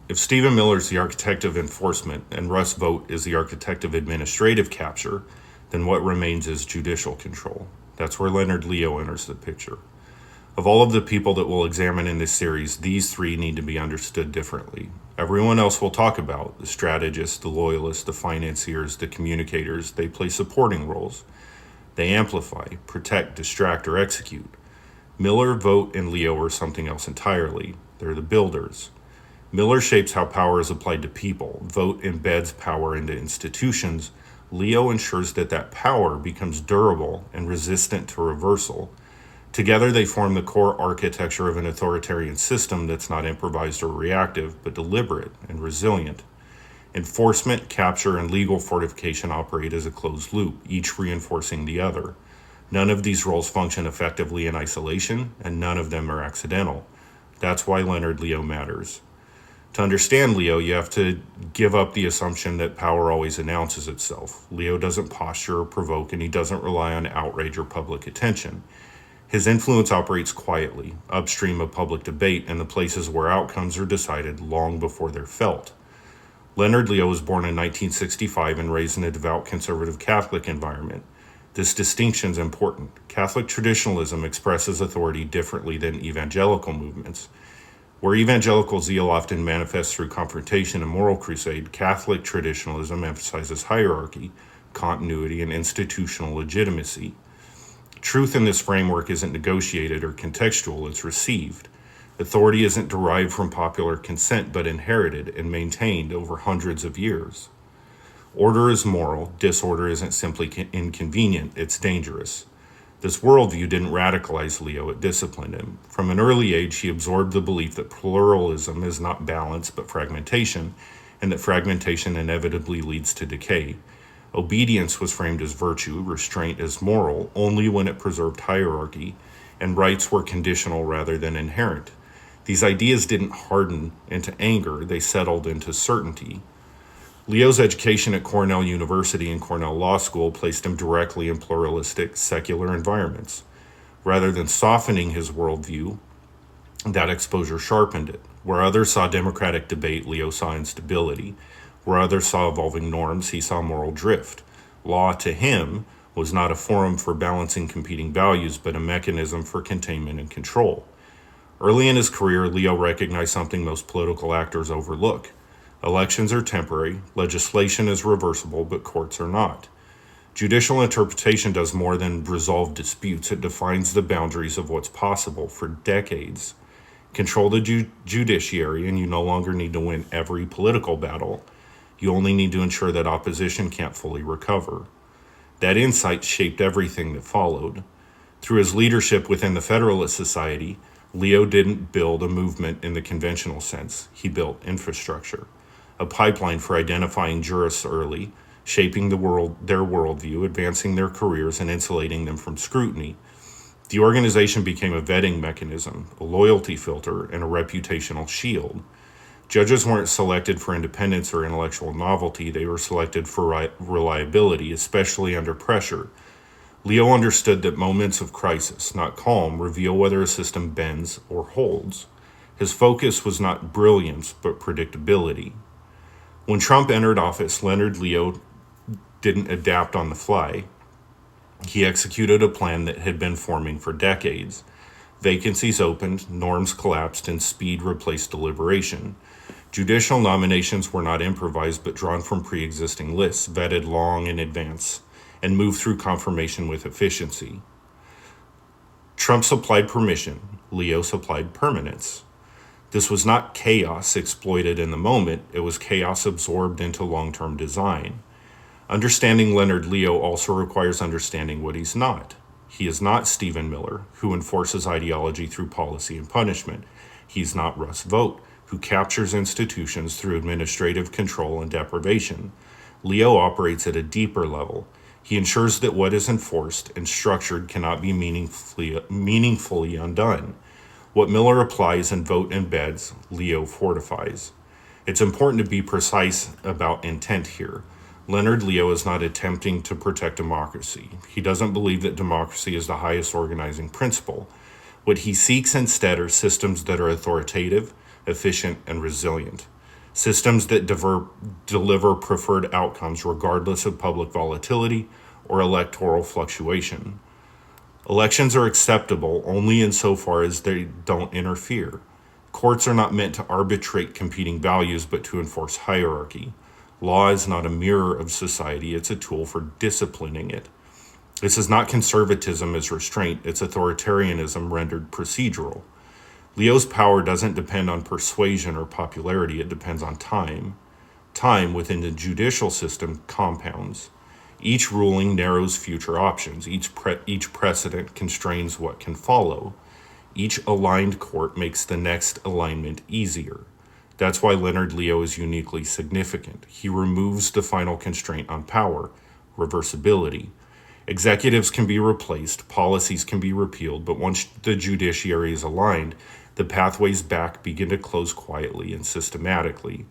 If Stephen Miller is the architect of enforcement and Russ Vogt is the architect of administrative capture, then what remains is judicial control. That's where Leonard Leo enters the picture. Of all of the people that we'll examine in this series, these three need to be understood differently. Everyone else we'll talk about, the strategists, the loyalists, the financiers, the communicators, they play supporting roles. They amplify, protect, distract, or execute. Miller, Vogt, and Leo are something else entirely. They're the builders. Miller shapes how power is applied to people. Vogt embeds power into institutions. Leo ensures that that power becomes durable and resistant to reversal. Together, they form the core architecture of an authoritarian system that's not improvised or reactive, but deliberate and resilient. Enforcement, capture, and legal fortification operate as a closed loop, each reinforcing the other. None of these roles function effectively in isolation, and none of them are accidental. That's why Leonard Leo matters. To understand Leo, you have to give up the assumption that power always announces itself. Leo doesn't posture or provoke, and he doesn't rely on outrage or public attention. His influence operates quietly, upstream of public debate, in the places where outcomes are decided long before they're felt. Leonard Leo was born in 1965 and raised in a devout conservative Catholic environment. This distinction is important. Catholic traditionalism expresses authority differently than evangelical movements. Where evangelical zeal often manifests through confrontation and moral crusade, Catholic traditionalism emphasizes hierarchy, continuity, and institutional legitimacy. Truth in this framework isn't negotiated or contextual, it's received. Authority isn't derived from popular consent, but inherited and maintained over hundreds of years. Order is moral, disorder isn't simply inconvenient, it's dangerous. This worldview didn't radicalize Leo, it disciplined him. From an early age, he absorbed the belief that pluralism is not balance, but fragmentation, and that fragmentation inevitably leads to decay. Obedience was framed as virtue, restraint as moral, only when it preserved hierarchy, and rights were conditional rather than inherent. These ideas didn't harden into anger, they settled into certainty. Leo's education at Cornell University and Cornell Law School placed him directly in pluralistic, secular environments. Rather than softening his worldview, that exposure sharpened it. Where others saw democratic debate, Leo saw instability. Where others saw evolving norms, he saw moral drift. Law, to him, was not a forum for balancing competing values, but a mechanism for containment and control. Early in his career, Leo recognized something most political actors overlook. Elections are temporary, legislation is reversible, but courts are not. Judicial interpretation does more than resolve disputes, it defines the boundaries of what's possible for decades. Control the judiciary, and you no longer need to win every political battle. You only need to ensure that opposition can't fully recover. That insight shaped everything that followed. Through his leadership within the Federalist Society, Leo didn't build a movement in the conventional sense. He built infrastructure, a pipeline for identifying jurists early, shaping their worldview, advancing their careers, and insulating them from scrutiny. The organization became a vetting mechanism, a loyalty filter, and a reputational shield. Judges weren't selected for independence or intellectual novelty, they were selected for reliability, especially under pressure. Leo understood that moments of crisis, not calm, reveal whether a system bends or holds. His focus was not brilliance, but predictability. When Trump entered office, Leonard Leo didn't adapt on the fly. He executed a plan that had been forming for decades. Vacancies opened, norms collapsed, and speed replaced deliberation. Judicial nominations were not improvised, but drawn from pre-existing lists, vetted long in advance, and moved through confirmation with efficiency. Trump supplied permission, Leo supplied permanence. This was not chaos exploited in the moment, it was chaos absorbed into long-term design. Understanding Leonard Leo also requires understanding what he's not. He is not Stephen Miller, who enforces ideology through policy and punishment. He's not Russ Vogt, who captures institutions through administrative control and deprivation. Leo operates at a deeper level. He ensures that what is enforced and structured cannot be meaningfully undone. What Miller applies and Vogt embeds, Leo fortifies. It's important to be precise about intent here. Leonard Leo is not attempting to protect democracy. He doesn't believe that democracy is the highest organizing principle. What he seeks instead are systems that are authoritative, efficient, and resilient. systems that deliver preferred outcomes regardless of public volatility or electoral fluctuation. Elections are acceptable only insofar as they don't interfere. Courts are not meant to arbitrate competing values, but to enforce hierarchy. Law is not a mirror of society, it's a tool for disciplining it. This is not conservatism as restraint, it's authoritarianism rendered procedural. Leo's power doesn't depend on persuasion or popularity, it depends on time. Time within the judicial system compounds. Each ruling narrows future options, each precedent constrains what can follow. Each aligned court makes the next alignment easier. That's why Leonard Leo is uniquely significant. He removes the final constraint on power, reversibility. Executives can be replaced, policies can be repealed, but once the judiciary is aligned, the pathways back begin to close quietly and systematically.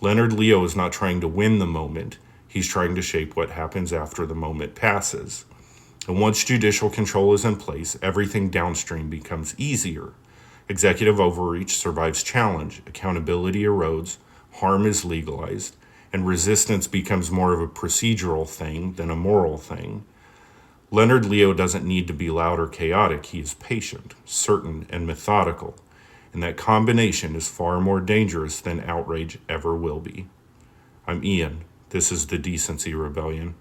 Leonard Leo is not trying to win the moment, he's trying to shape what happens after the moment passes. And once judicial control is in place, everything downstream becomes easier. Executive overreach survives challenge, accountability erodes, harm is legalized, and resistance becomes more of a procedural thing than a moral thing. Leonard Leo doesn't need to be loud or chaotic, he is patient, certain, and methodical, and that combination is far more dangerous than outrage ever will be. I'm Ian. This is the Decency Rebellion.